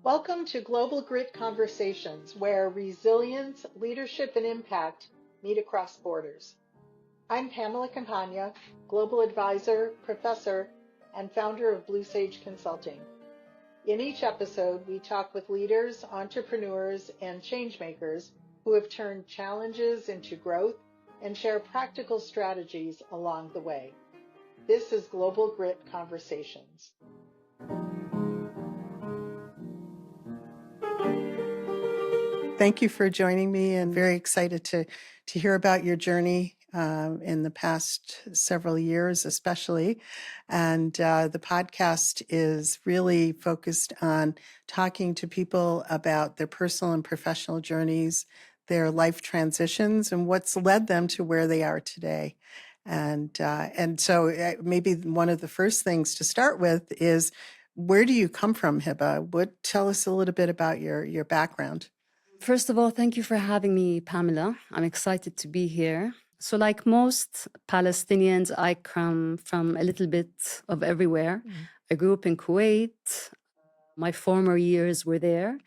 Welcome to Global Grit Conversations, where resilience, leadership, and impact meet across borders. I'm Pamela Campagna, Global Advisor, Professor, and founder of Blue Sage Consulting. In each episode, we talk with leaders, entrepreneurs, and changemakers who have turned challenges into growth and share practical strategies along the way. This is Global Grit Conversations. Thank you for joining me, and very excited to hear about your journey in the past several years, especially. And the podcast is really focused on talking to people about their personal and professional journeys, their life transitions, and what's led them to where they are today. And so maybe one of the first things to start with is, where do you come from, Hiba? Tell us a little bit about your background. First of all, thank you for having me, Pamela. I'm excited to be here. So like most Palestinians, I come from a little bit of everywhere. I grew up in Kuwait. My former years were there.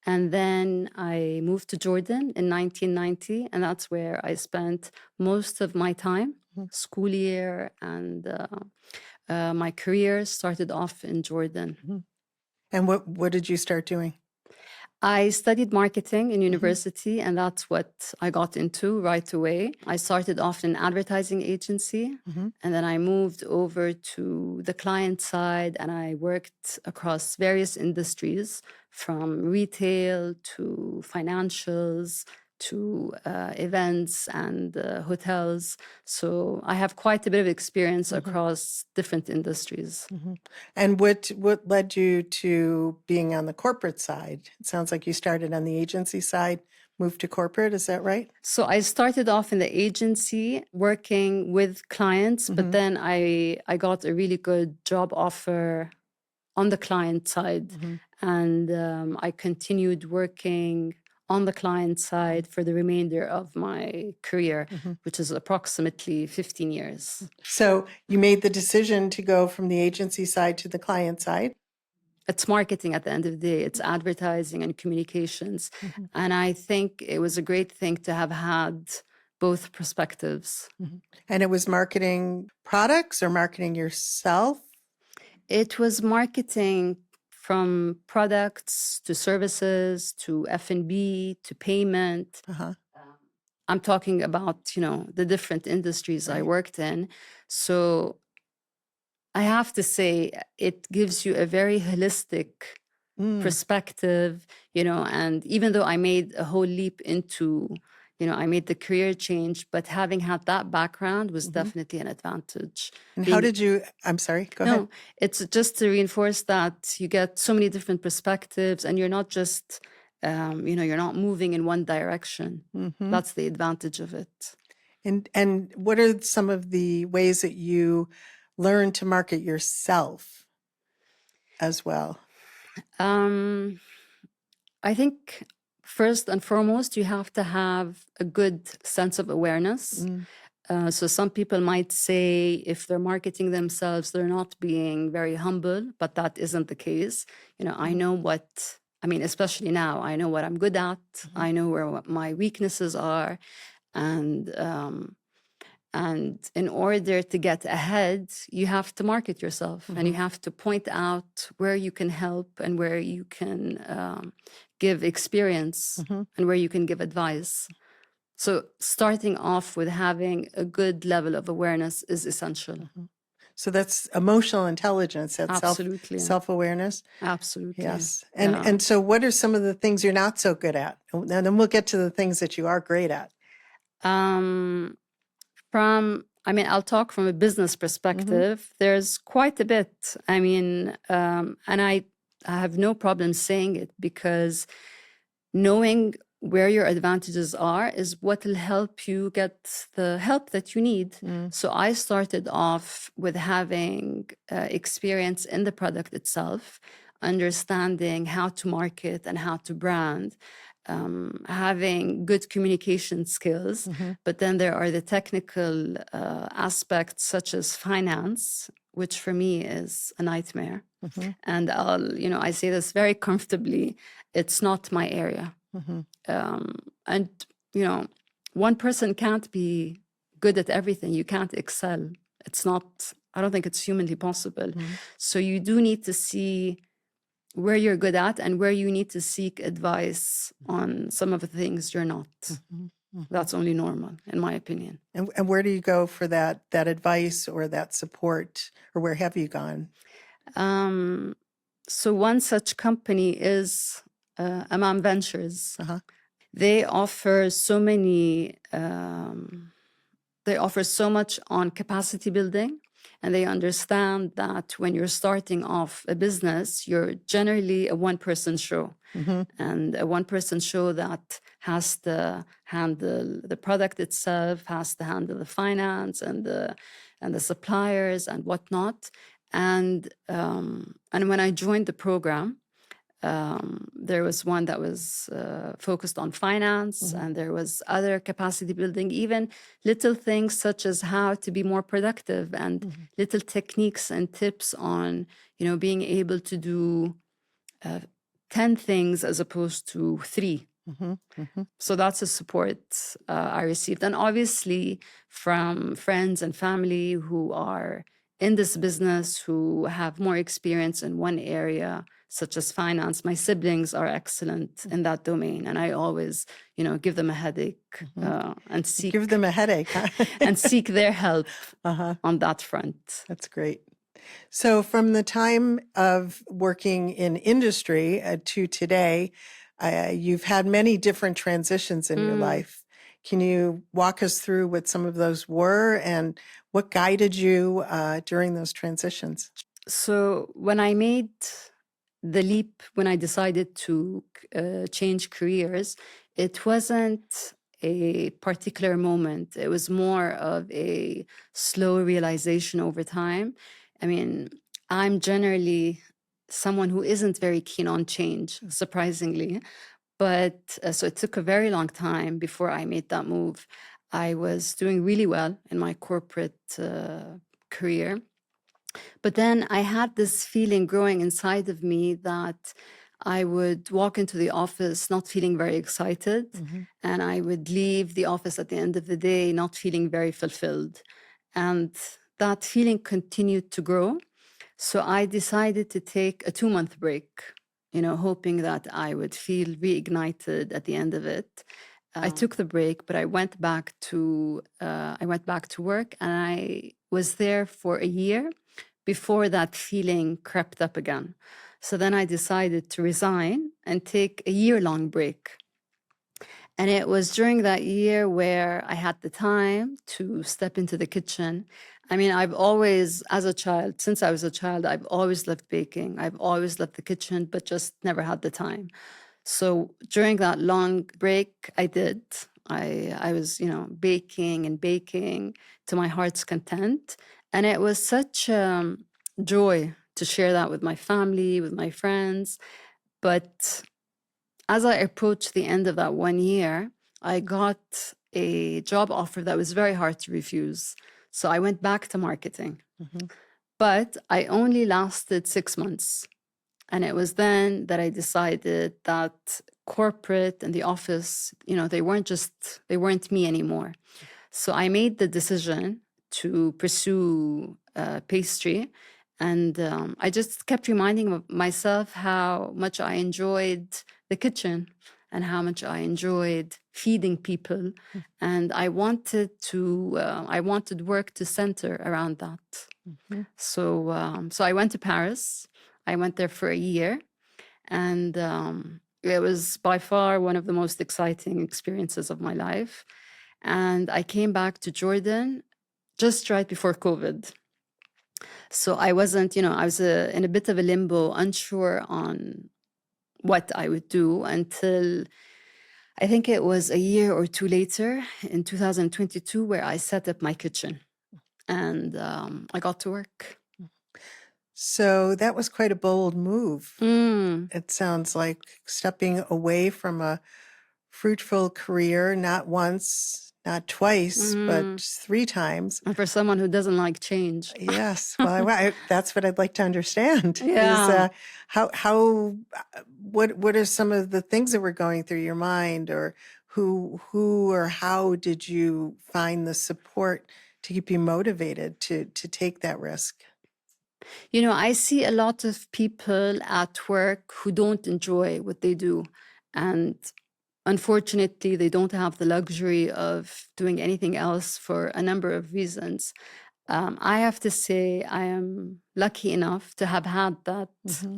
And then I moved to Jordan in 1990, and that's where I spent most of my time, school year, and my career started off in Jordan. And what did you start doing? I studied marketing in university, and that's what I got into right away. I started off in an advertising agency, and then I moved over to the client side, and I worked across various industries, from retail to financials to events and hotels. So I have quite a bit of experience across different industries. And what led you to being on the corporate side? It sounds like you started on the agency side, moved to corporate. Is that right? So I started off in the agency working with clients, but then I got a really good job offer on the client side. And I continued working on the client side for the remainder of my career, which is approximately 15 years. So you made the decision to go from the agency side to the client side? It's marketing at the end of the day. It's advertising and communications. And I think it was a great thing to have had both perspectives. And it was marketing products or marketing yourself? It was marketing from products to services to F&B to payment. I'm talking about, the different industries I worked in. So I have to say it gives you a very holistic perspective, and even though I made a whole leap into, I made the career change, but having had that background was definitely an advantage. And how did you, I'm sorry, go ahead. No, it's just to reinforce that you get so many different perspectives, and you're not just, you're not moving in one direction. That's the advantage of it. And what are some of the ways that you learn to market yourself as well? I think first and foremost, you have to have a good sense of awareness. So some people might say if they're marketing themselves, they're not being very humble, but that isn't the case. I know especially now, I know what I'm good at. I know where my weaknesses are. And in order to get ahead, you have to market yourself, and you have to point out where you can help and where you can give experience and where you can give advice. So starting off with having a good level of awareness is essential. So that's emotional intelligence, that's Absolutely. self-awareness. Absolutely. Yes. And so what are some of the things you're not so good at? And then we'll get to the things that you are great at. I'll talk from a business perspective. There's quite a bit. And I have no problem saying it, because knowing where your advantages are is what will help you get the help that you need. So I started off with having experience in the product itself, understanding how to market and how to brand, having good communication skills. But then there are the technical aspects such as finance, which for me is a nightmare. And I say this very comfortably, it's not my area. And one person can't be good at everything. You can't excel. I don't think it's humanly possible. So you do need to see where you're good at and where you need to seek advice on some of the things you're not. That's only normal, in my opinion. And where do you go for that advice or that support, or where have you gone? So one such company is Amam Ventures. They offer so many. They offer so much on capacity building, and they understand that when you're starting off a business, you're generally a one-person show, and a one-person show that has to handle the product itself, has to handle the finance and the suppliers and whatnot. And when I joined the program, there was one that was focused on finance, and there was other capacity building, even little things such as how to be more productive, and little techniques and tips on, being able to do 10 things as opposed to 3. So that's a support I received. And obviously from friends and family who are in this business, who have more experience in one area, such as finance. My siblings are excellent in that domain, and I always, give them a headache and seek. Give them a headache, huh? And seek their help on that front. That's great. So from the time of working in industry to today, you've had many different transitions in your life. Can you walk us through what some of those were and what guided you during those transitions? So when I made the leap, when I decided to change careers, it wasn't a particular moment. It was more of a slow realization over time. I mean, I'm generally someone who isn't very keen on change, surprisingly. But so it took a very long time before I made that move. I was doing really well in my corporate career. But then I had this feeling growing inside of me that I would walk into the office not feeling very excited, and I would leave the office at the end of the day not feeling very fulfilled. And that feeling continued to grow. So I decided to take a 2-month break, hoping that I would feel reignited at the end of it. I took the break, but I went back to work, and I was there for a year before that feeling crept up again. So then I decided to resign and take a year-long break. And it was during that year where I had the time to step into the kitchen. I mean, I've always, since I was a child, I've always loved baking. I've always loved the kitchen, but just never had the time. So during that long break, I did. I was, baking and baking to my heart's content. And it was such joy to share that with my family, with my friends. But as I approached the end of that 1 year, I got a job offer that was very hard to refuse. So I went back to marketing. But I only lasted 6 months. And it was then that I decided that corporate and the office, they weren't me anymore. So I made the decision to pursue pastry. And I just kept reminding myself how much I enjoyed the kitchen and how much I enjoyed feeding people. And I wanted work to center around that. So I went to Paris. I went there for a year, and it was by far one of the most exciting experiences of my life. And I came back to Jordan just right before COVID. So I wasn't, I was in a bit of a limbo, unsure on what I would do until I think it was a year or two later in 2022 where I set up my kitchen and I got to work. So that was quite a bold move. Mm, It sounds like stepping away from a fruitful career, not once, not twice, but mm. 3 times. And for someone who doesn't like change. Yes. Well, that's what I'd like to understand is Yeah. what are some of the things that were going through your mind, or who or how did you find the support to keep you motivated to take that risk? You know, I see a lot of people at work who don't enjoy what they do. And unfortunately, they don't have the luxury of doing anything else for a number of reasons. I have to say, I am lucky enough to have had that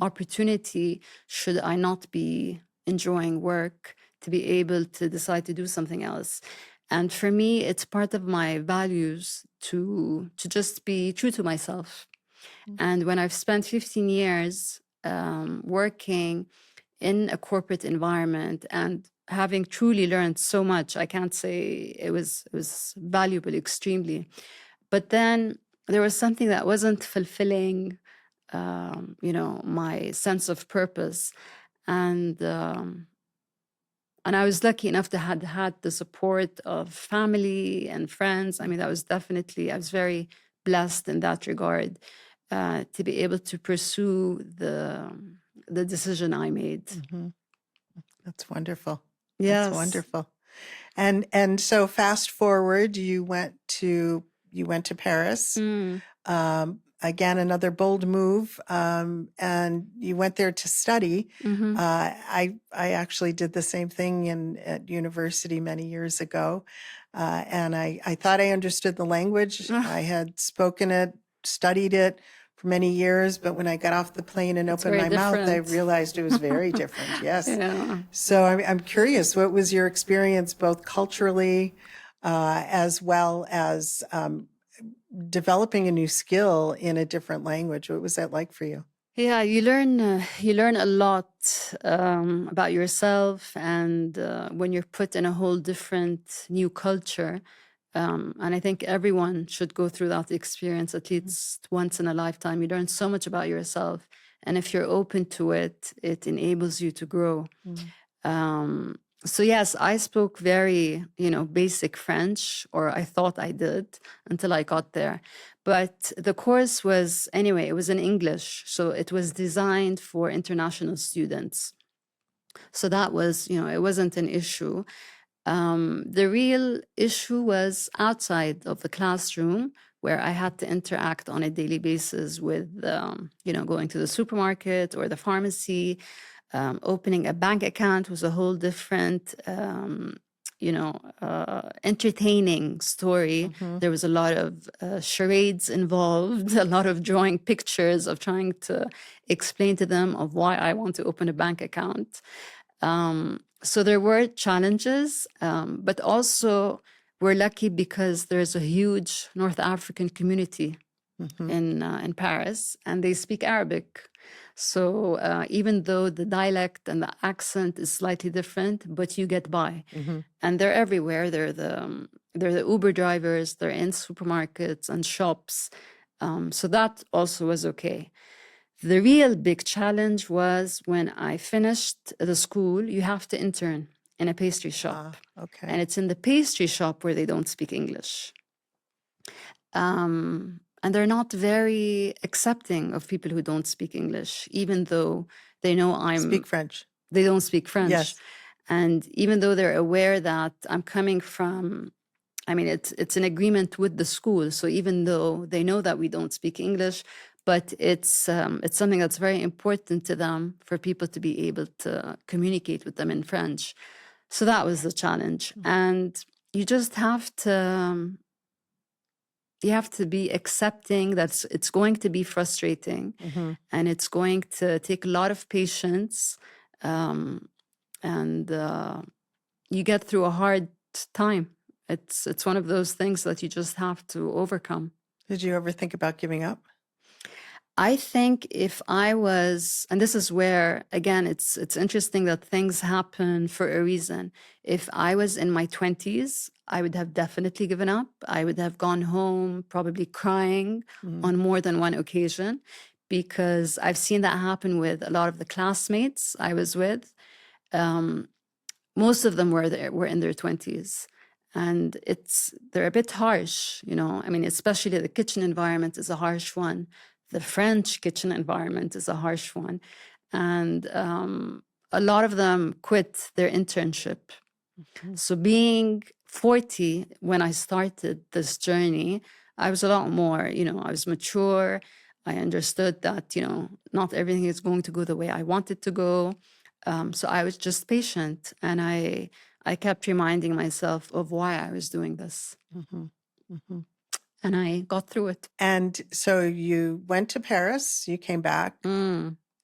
opportunity, should I not be enjoying work, to be able to decide to do something else. And for me, it's part of my values to just be true to myself. And when I've spent 15 years working in a corporate environment and having truly learned so much, I can't say it was valuable extremely. But then there was something that wasn't fulfilling, my sense of purpose, and I was lucky enough to had the support of family and friends. I mean, I was very blessed in that regard, to be able to pursue the decision I made. Mhm. That's wonderful. That's Yes. wonderful. And so fast forward, you went to Paris. Mm. Again, another bold move, and you went there to study. Mhm. I actually did the same thing at university many years ago, and I thought I understood the language. I had spoken it, studied it for many years, but when I got off the plane and It's opened very my mouth, I different. realized it was very different. Yes. Yeah. So I'm curious, what was your experience both culturally, as well as developing a new skill in a different language? What was that like for you? Yeah, you learn a lot about yourself, and when you're put in a whole different new culture. And I think everyone should go through that experience at least once in a lifetime. You learn so much about yourself, and if you're open to it, it enables you to grow. Mm. So yes, I spoke very, basic French, or I thought I did until I got there. But the course was, anyway, it was in English. So it was designed for international students. So that was, it wasn't an issue. The real issue was outside of the classroom, where I had to interact on a daily basis with, going to the supermarket or the pharmacy. Opening a bank account was a whole different, entertaining story. Mhm. There was a lot of charades involved, a lot of drawing pictures of trying to explain to them of why I want to open a bank account. So there were challenges, but also we're lucky because there's a huge North African community Mhm. in Paris, and they speak Arabic. So even though the dialect and the accent is slightly different, but you get by. Mhm. And they're everywhere. They're the Uber drivers. They're in supermarkets and shops. So that also was okay. The real big challenge was when I finished the school, you have to intern in a pastry shop. Okay. And it's in the pastry shop where they don't speak English. And they're not very accepting of people who don't speak English, even though they know Speak French. they don't speak French. Yes. And even though they're aware that I'm coming from, I mean, it's an agreement with the school. So even though they know that we don't speak English, but it's something that's very important to them for people to be able to communicate with them in French. So that was the challenge. And you just have to be accepting that it's going to be frustrating, and it's going to take a lot of patience, and you get through a hard time. It's one of those things that you just have to overcome. Did you ever think about giving up? I think if I was, and this is where, again, it's interesting that things happen for a reason. If I was in my 20s, I would have definitely given up. I would have gone home probably crying on more than one occasion, because I've seen that happen with a lot of the classmates I was with. Most of them were in their 20s, and they're a bit harsh, you know. I mean, especially the kitchen environment is a harsh one. The French kitchen environment is a harsh one, and a lot of them quit their internship. So being 40 when I started this journey, I was a lot more, you know, I was mature. I understood that, you know, not everything is going to go the way I want it to go. So I was just patient, and I kept reminding myself of why I was doing this. And I got through it. And so you went to Paris, you came back,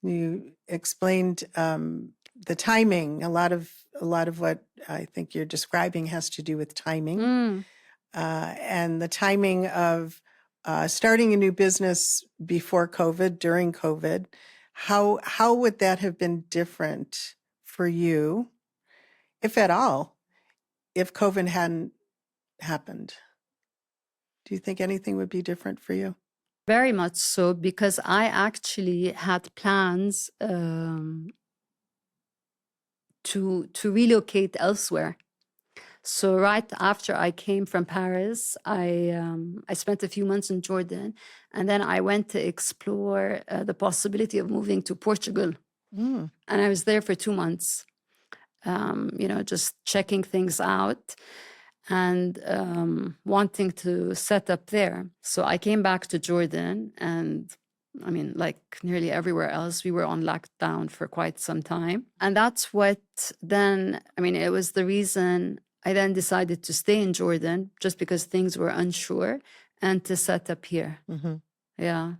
you explained the timing. A lot of what I think you're describing has to do with timing, and the timing of starting a new business before COVID, during COVID. How would that have been different for you, if at all, if COVID hadn't happened? Do you think anything would be different for you? Very much so, because I actually had plans to relocate elsewhere. So right after I came from Paris, I spent a few months in Jordan, and then I went to explore the possibility of moving to Portugal. And I was there for 2 months, you know, just checking things out and wanting to set up there. So I came back to Jordan, and I mean, like nearly everywhere else, we were on lockdown for quite some time. And that's what then, I mean, it was the reason I then decided to stay in Jordan, just because things were unsure, and to set up here. Yeah.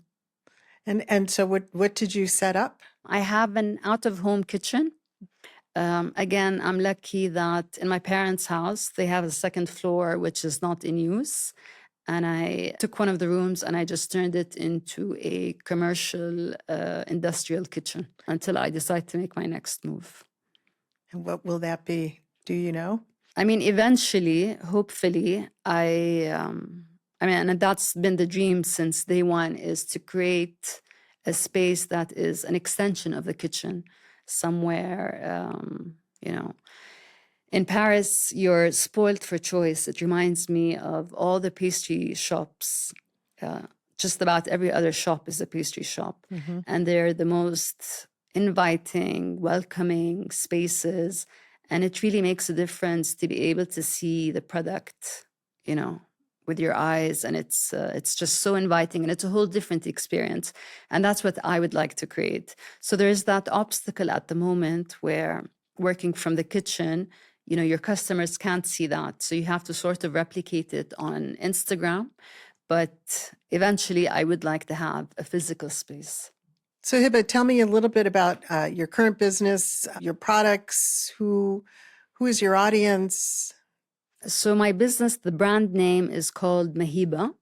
And so what did you set up? I have an out-of-home kitchen. Again, I'm lucky that in my parents' house, they have a second floor, which is not in use. And I took one of the rooms and I just turned it into a commercial industrial kitchen until I decide to make my next move. And what will that be? Do you know? I mean, eventually, hopefully, I mean, and that's been the dream since day one, is to create a space that is an extension of the kitchen somewhere, you know. In Paris, you're spoiled for choice. It reminds me of all the pastry shops. Just about every other shop is a pastry shop. And they're the most inviting, welcoming spaces. And it really makes a difference to be able to see the product, you know, with your eyes. And it's just so inviting, and it's a whole different experience. And that's what I would like to create. So there's that obstacle at the moment where working from the kitchen, you know, your customers can't see that. So you have to sort of replicate it on Instagram. But eventually I would like to have a physical space. So Hiba, tell me a little bit about your current business, your products, who is your audience? So my business, the brand name is called Mahiba.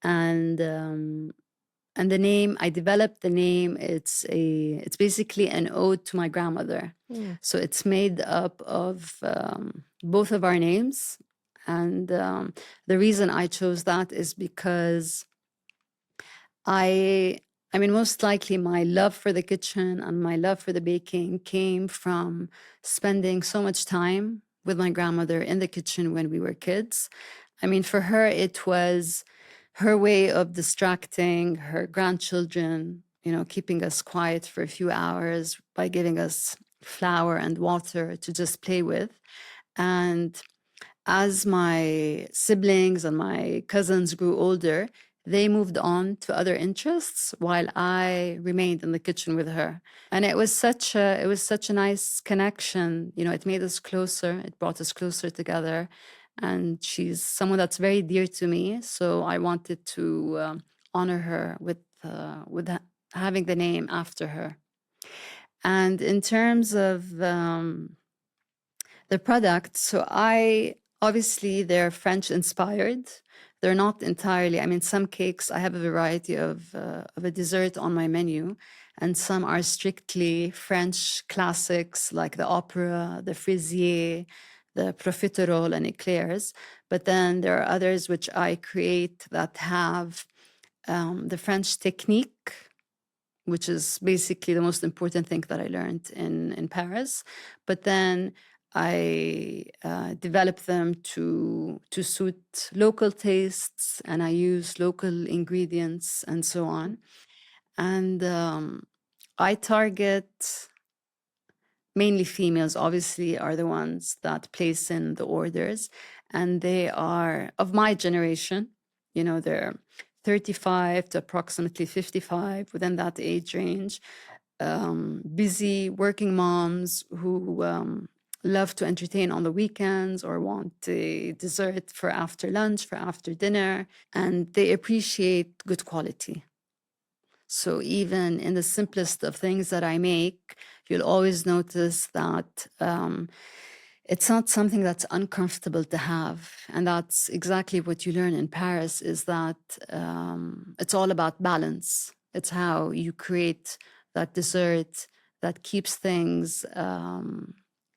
And the name, I developed the name, it's basically an ode to my grandmother. So it's made up of both of our names. And the reason I chose that is because I mean, most likely my love for the kitchen and my love for the baking came from spending so much time with my grandmother in the kitchen when we were kids. I mean, for her, it was her way of distracting her grandchildren, you know, keeping us quiet for a few hours by giving us flour and water to just play with. And as my siblings and my cousins grew older, they moved on to other interests while I remained in the kitchen with her. And it was such a nice connection. You know, it made us closer. It brought us closer together. And she's someone that's very dear to me. So I wanted to honor her with having the name after her. And in terms of the product, so obviously they're French inspired. They're not entirely, I mean, some cakes, I have a variety of a dessert on my menu, and some are strictly French classics like the opera, the fraisier, the profiterole and eclairs. But then there are others which I create that have the French technique which is basically the most important thing that I learned in Paris. But then I developed them to suit local tastes, and I use local ingredients and so on. And I target mainly females, obviously, are the ones that place in the orders. And they are of my generation. You know, they're 35 to approximately 55, within that age range. Busy working moms who love to entertain on the weekends or want a dessert for after lunch, for after dinner. And they appreciate good quality. So even in the simplest of things that I make, you'll always notice that it's not something that's uncomfortable to have. And that's exactly what you learn in Paris, is that it's all about balance. It's how you create that dessert that keeps things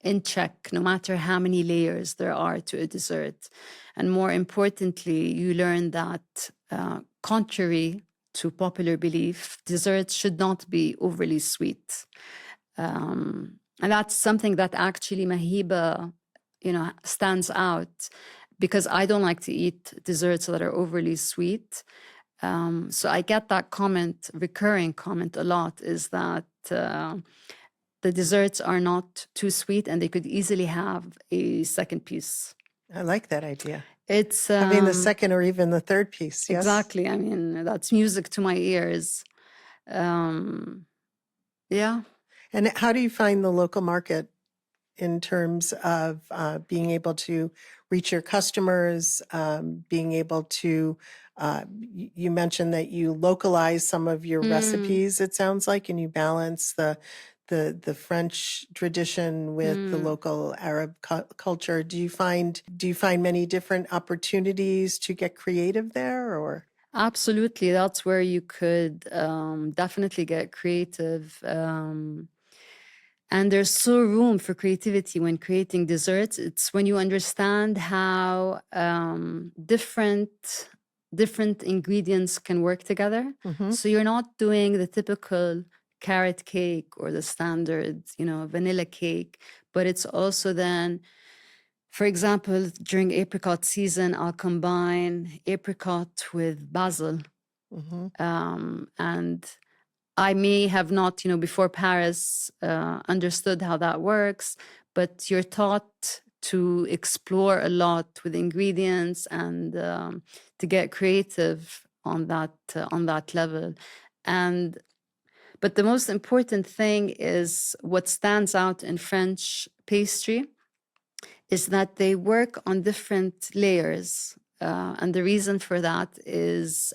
in check, no matter how many layers there are to a dessert. And more importantly, you learn that contrary to popular belief, desserts should not be overly sweet. And that's something that actually Mahiba, stands out, because I don't like to eat desserts that are overly sweet. So I get that recurring comment a lot, is that the desserts are not too sweet and they could easily have a second piece. I like that idea. It's having the second or even the third piece. Yes? Exactly. I mean, that's music to my ears. Yeah. And how do you find the local market in terms of being able to reach your customers, being able to, you mentioned that you localize some of your recipes, it sounds like, and you balance the French tradition with the local Arab culture. Do you find many different opportunities to get creative there, or? Absolutely. That's where you could definitely get creative. And there's so room for creativity when creating desserts. It's when you understand how different ingredients can work together. So you're not doing the typical carrot cake or the standard, vanilla cake, but it's also then, for example, during apricot season, I'll combine apricot with basil. And I may have not, before Paris, understood how that works, but you're taught to explore a lot with ingredients and to get creative on that level. But the most important thing is what stands out in French pastry is that they work on different layers. And the reason for that is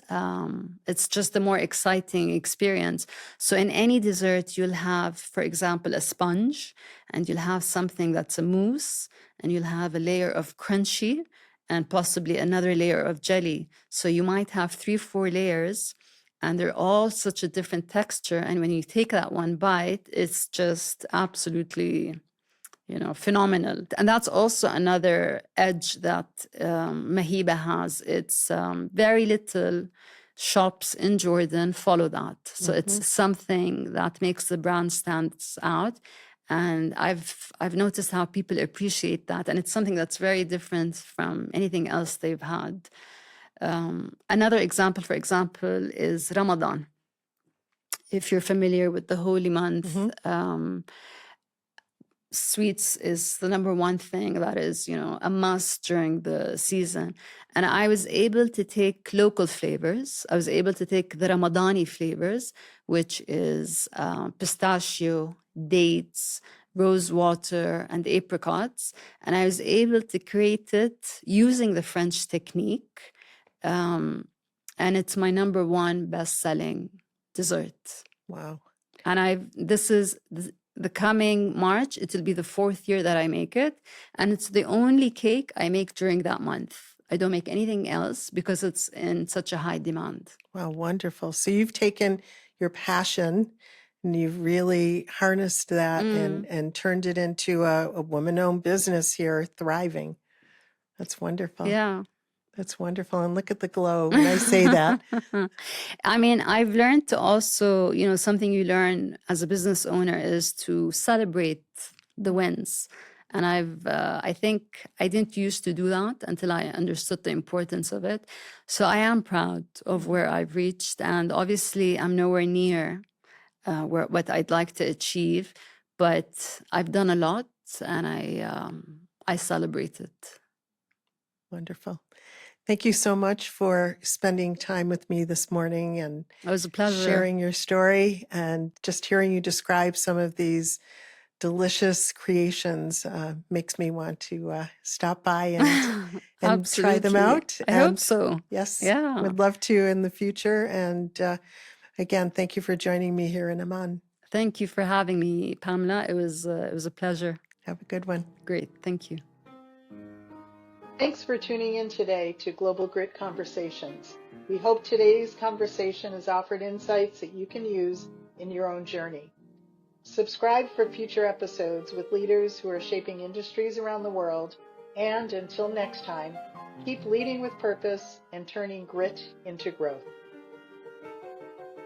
it's just a more exciting experience. So in any dessert, you'll have, for example, a sponge, and you'll have something that's a mousse, and you'll have a layer of crunchy, and possibly another layer of jelly. So you might have 3-4 layers, and they're all such a different texture. And when you take that one bite, it's just absolutely phenomenal. And that's also another edge that Mahiba has. It's very little shops in Jordan follow that. So it's something that makes the brand stand out. And I've noticed how people appreciate that. And it's something that's very different from anything else they've had. Another example, for example, is Ramadan. If you're familiar with the holy month, sweets is the number one thing that is, a must during the season. And I was able to take local flavors. I was able to take the Ramadani flavors, which is pistachio, dates, rose water, and apricots. And I was able to create it using the French technique. And it's my number one best-selling dessert. Wow. And this is the coming March, it will be the 4th year that I make it. And it's the only cake I make during that month. I don't make anything else because it's in such a high demand. Wow, wonderful. So you've taken your passion and you've really harnessed that and turned it into a woman-owned business here, thriving. That's wonderful. Yeah. That's wonderful. And look at the glow when I say that. I mean, I've learned to also, something you learn as a business owner is to celebrate the wins. And I think I didn't used to do that until I understood the importance of it. So I am proud of where I've reached. And obviously, I'm nowhere near what I'd like to achieve, but I've done a lot and I celebrate it. Wonderful. Thank you so much for spending time with me this morning and It was a pleasure. Sharing your story and just hearing you describe some of these delicious creations makes me want to stop by and try them out. I hope so. Yes, Yeah. would love to in the future. And again, thank you for joining me here in Amman. Thank you for having me, Pamela. It was a pleasure. Have a good one. Great. Thank you. Thanks for tuning in today to Global Grit Conversations. We hope today's conversation has offered insights that you can use in your own journey. Subscribe for future episodes with leaders who are shaping industries around the world. And until next time, keep leading with purpose and turning grit into growth.